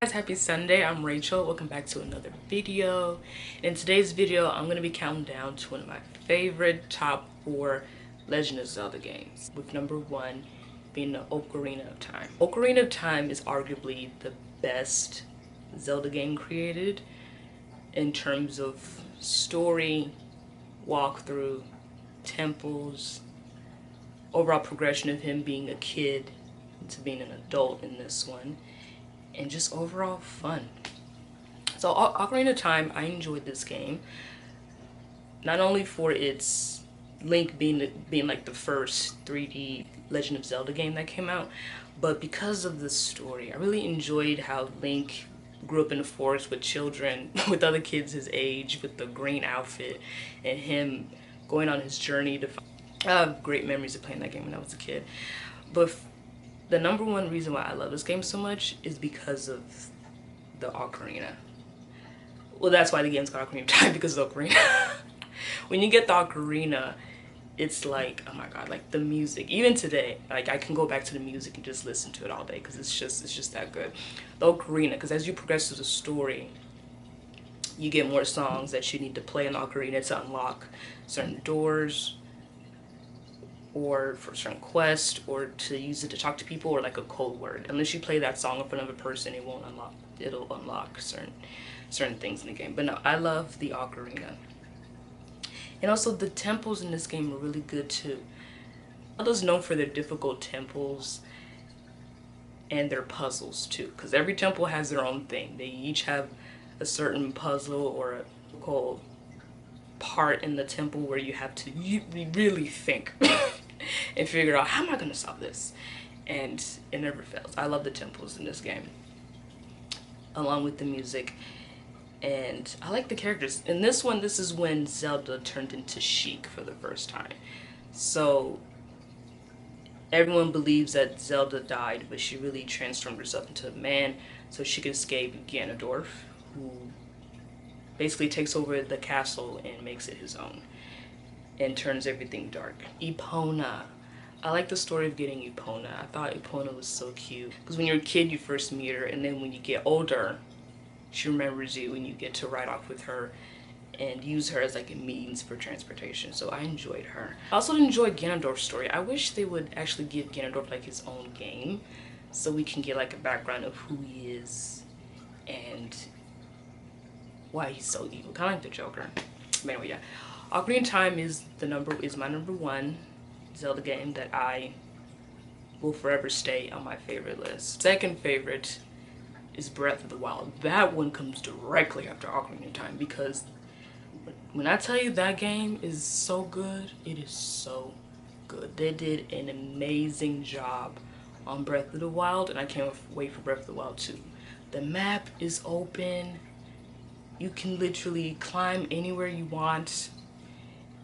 Guys, happy Sunday. I'm Rachel. Welcome back to another video. In today's video, I'm going to be counting down to one of my favorite top 4 Legend of Zelda games, with number 1 being the Ocarina of Time. Ocarina of Time is arguably the best Zelda game created in terms of story, walkthrough, temples, overall progression of him being a kid to being an adult in this one, and just overall fun. So Ocarina of Time, I enjoyed this game not only for its Link being like the first 3D Legend of Zelda game that came out, but because of the story. I really enjoyed how Link grew up in the forest with children, with other kids his age, with the green outfit, and him going on his journey to find. I have great memories of playing that game when I was a kid. But the number one reason why I love this game so much is because of the ocarina. Well, that's why the game's called Ocarina of Time, because of the ocarina. When you get the ocarina, it's like, oh my god, like the music. Even today, like I can go back to the music and just listen to it all day because it's just that good. The ocarina, because as you progress through the story, you get more songs that you need to play in the ocarina to unlock certain doors, or for certain quests, or to use it to talk to people, or like a code word. Unless you play that song in front of a person, it won't unlock. It'll unlock certain things in the game. But no, I love the ocarina. And also the temples in this game are really good too. Zelda's known for their difficult temples and their puzzles too, because every temple has their own thing. They each have a certain puzzle or a difficult part in the temple where you have to really think and figure out, how am I going to solve this? And it never fails. I love the temples in this game, along with the music. And I like the characters. In this one, this is when Zelda turned into Sheik for the first time. So everyone believes that Zelda died, but she really transformed herself into a man so she could escape Ganondorf, who basically takes over the castle and makes it his own and turns everything dark. Epona. I like the story of getting Epona. I thought Epona was so cute, because when you're a kid you first meet her, and then when you get older she remembers you and you get to ride off with her and use her as like a means for transportation. So I enjoyed her. I also enjoyed Ganondorf's story. I wish they would actually give Ganondorf like his own game so we can get like a background of who he is and why he's so evil, kind of like the Joker. But anyway, yeah, Ocarina of Time is my number 1 Zelda game that I will forever stay on my favorite list. Second favorite is Breath of the Wild. That one comes directly after Ocarina of Time, because when I tell you that game is so good, it is so good. They did an amazing job on Breath of the Wild, and I can't wait for Breath of the Wild 2. The map is open. You can literally climb anywhere you want.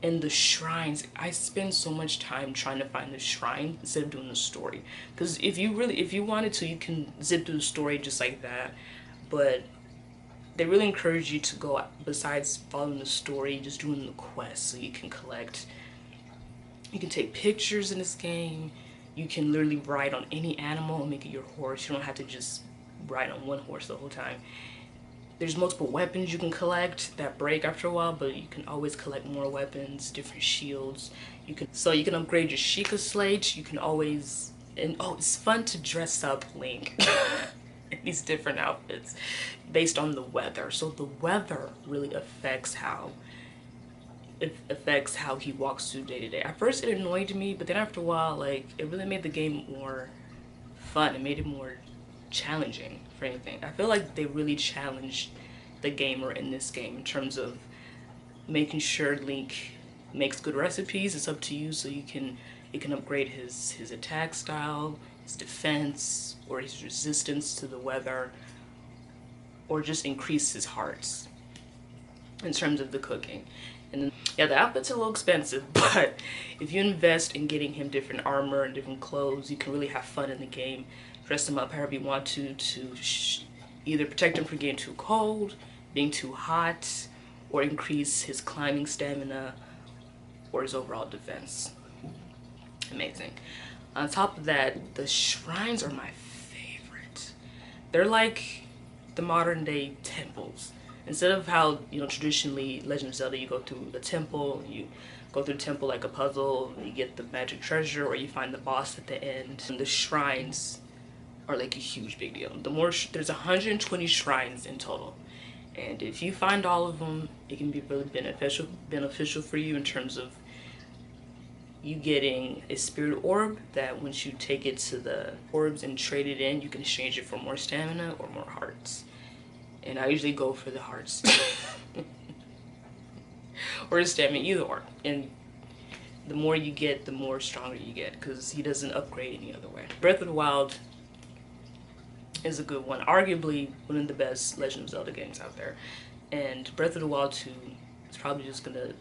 And the shrines, I spend so much time trying to find the shrine instead of doing the story. Because if you wanted to, you can zip through the story just like that. But they really encourage you to go, besides following the story, just doing the quest so you can collect. You can take pictures in this game. You can literally ride on any animal and make it your horse. You don't have to just ride on one horse the whole time. There's multiple weapons you can collect that break after a while, but you can always collect more weapons, different shields. You can upgrade your Sheikah slate. You can always, and oh, it's fun to dress up Link in these different outfits based on the weather. So the weather really affects how he walks through day to day. At first it annoyed me, but then after a while, like, it really made the game more fun. It made it more challenging for anything. I feel like they really challenged the gamer in this game in terms of making sure Link makes good recipes. It's up to you, so you can upgrade his attack style, his defense, or his resistance to the weather, or just increase his hearts in terms of the cooking. And then, yeah, the outfits are a little expensive, but if you invest in getting him different armor and different clothes, you can really have fun in the game. Dress him up however you want to either protect him from getting too cold, being too hot, or increase his climbing stamina or his overall defense. Amazing. On top of that, the shrines are my favorite. They're like the modern day temples. Instead of how, traditionally Legend of Zelda, you go through the temple, you go through the temple like a puzzle, you get the magic treasure, or you find the boss at the end. And the shrines are like a huge big deal. There's 120 shrines in total. And if you find all of them, it can be really beneficial for you in terms of you getting a spirit orb that once you take it to the orbs and trade it in, you can exchange it for more stamina or more hearts. And I usually go for the hearts. Or the stamina, either or. And the more you get, the more stronger you get, because he doesn't upgrade any other way. Breath of the Wild is a good one. Arguably one of the best Legend of Zelda games out there. And Breath of the Wild 2 is probably just going to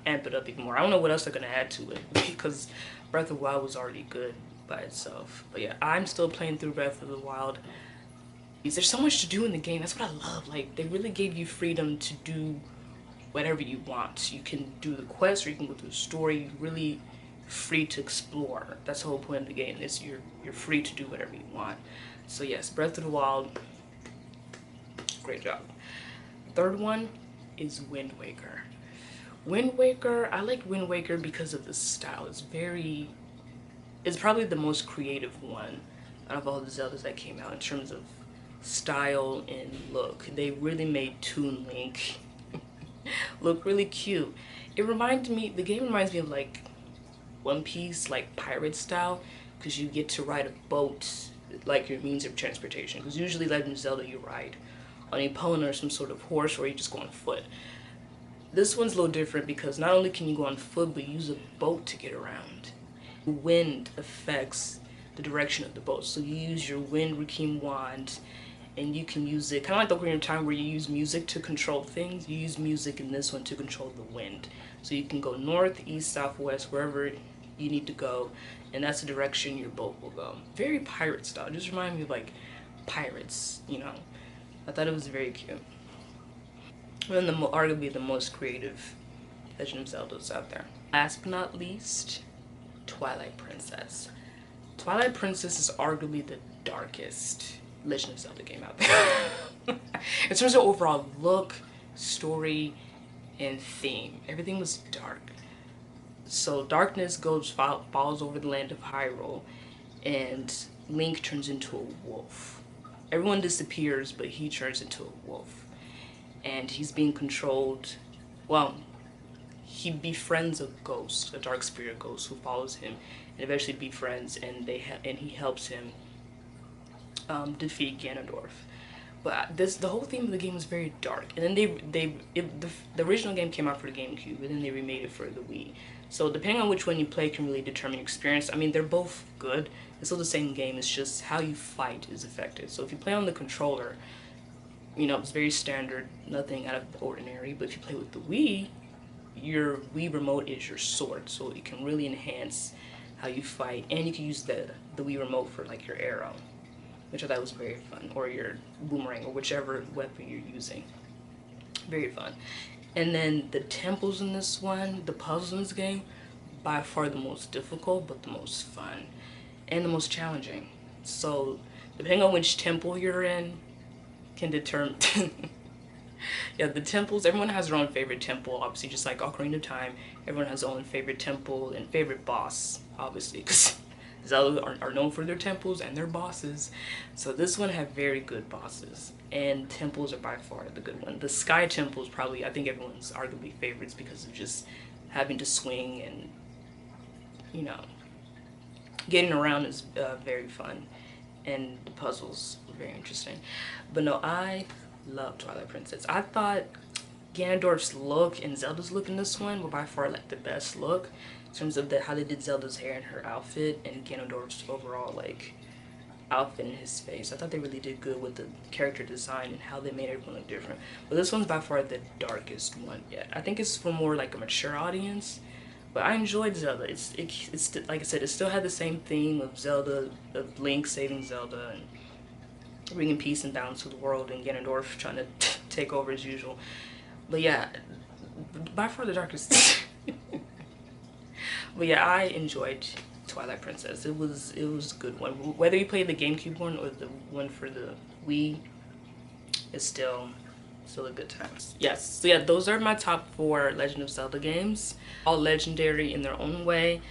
amp it up even more. I don't know what else they're going to add to it, because Breath of the Wild was already good by itself. But yeah, I'm still playing through Breath of the Wild. There's so much to do in the game. That's what I love. Like, they really gave you freedom to do whatever you want. You can do the quest, or you can go through the story. You're really free to explore. That's the whole point of the game, is you're free to do whatever you want. So yes, Breath of the Wild, great job. Third one is Wind Waker. Wind Waker, I like Wind Waker because of the style. It's probably the most creative one out of all the Zeldas that came out in terms of style and look. They really made Toon Link look really cute. The game reminds me of like One Piece, like pirate style, because you get to ride a boat like your means of transportation. Because usually Legend of Zelda, you ride on a pony or some sort of horse, or you just go on foot. This one's a little different because not only can you go on foot, but you use a boat to get around. The wind affects the direction of the boat, so you use your Wind Rikim wand, and you can use it kind of like the Ocarina of Time, where you use music to control things. You use music in this one to control the wind, so you can go north, east, south, west, wherever you need to go, and that's the direction your boat will go. Very pirate style. Just remind me of like pirates, I thought it was very cute. And then arguably the most creative Legend of Zeldas out there. Last but not least, Twilight Princess. Twilight Princess is arguably the darkest Legend of Zelda game out there. In terms of overall look, story, and theme, everything was dark. So darkness falls over the land of Hyrule, and Link turns into a wolf. Everyone disappears, but he turns into a wolf. And he's being controlled, well, he befriends a ghost, a dark spirit ghost, who follows him and eventually befriends, and he helps him defeat Ganondorf. But the whole theme of the game was very dark. And then the original game came out for the GameCube, and then they remade it for the Wii. So depending on which one you play can really determine your experience. I mean, they're both good. It's still the same game. It's just how you fight is affected. So if you play on the controller, it's very standard, nothing out of the ordinary. But if you play with the Wii, your Wii remote is your sword, so it can really enhance how you fight. And you can use the Wii remote for like your arrow, which I thought was very fun, or your boomerang, or whichever weapon you're using. Very fun. And then the temples in this one, the puzzles in this game, by far the most difficult, but the most fun and the most challenging. So depending on which temple you're in can determine. Yeah, the temples, everyone has their own favorite temple, obviously, just like Ocarina of Time. Everyone has their own favorite temple and favorite boss, obviously, because Zelda are known for their temples and their bosses. So this one had very good bosses, and temples are by far the good one. The Sky Temple is probably, I think, everyone's arguably favorites because of just having to swing and, getting around is very fun, and the puzzles were very interesting. But no, I love Twilight Princess. I thought Ganondorf's look and Zelda's look in this one were by far like the best look in terms of how they did Zelda's hair and her outfit, and Ganondorf's overall like outfit and his face. I thought they really did good with the character design and how they made everyone look different. But this one's by far the darkest one yet. I think it's for more like a mature audience, but I enjoyed Zelda. It's like I said, it still had the same theme of Zelda, of Link saving Zelda and bringing peace and balance to the world, and Ganondorf trying to take over as usual. But yeah, by far the darkest. But yeah, I enjoyed Twilight Princess. It was a good one. Whether you played the GameCube one or the one for the Wii, it's still a good time. Yes, so yeah, those are my top 4 Legend of Zelda games. All legendary in their own way.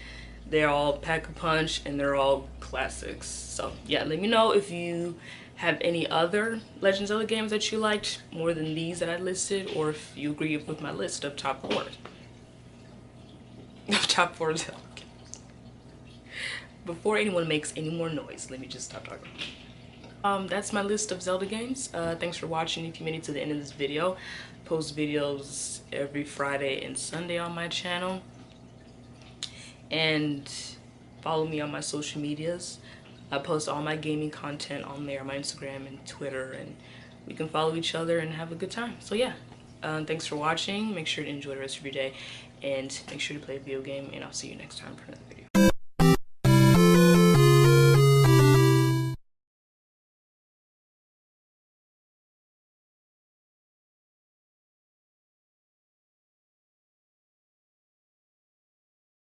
They're all pack a punch and they're all classics. So yeah, let me know if you have any other Legend of Zelda games that you liked more than these that I listed, or if you agree with my list of top 4 top 4 Zelda games. Before anyone makes any more noise, let me just stop talking. That's my list of Zelda games. Thanks for watching. If you made it to the end of this video, I post videos every Friday and Sunday on my channel. And follow me on my social medias. I post all my gaming content on there, my Instagram and Twitter, and we can follow each other and have a good time. So yeah, thanks for watching. Make sure to enjoy the rest of your day and make sure to play a video game, and I'll see you next time for another video.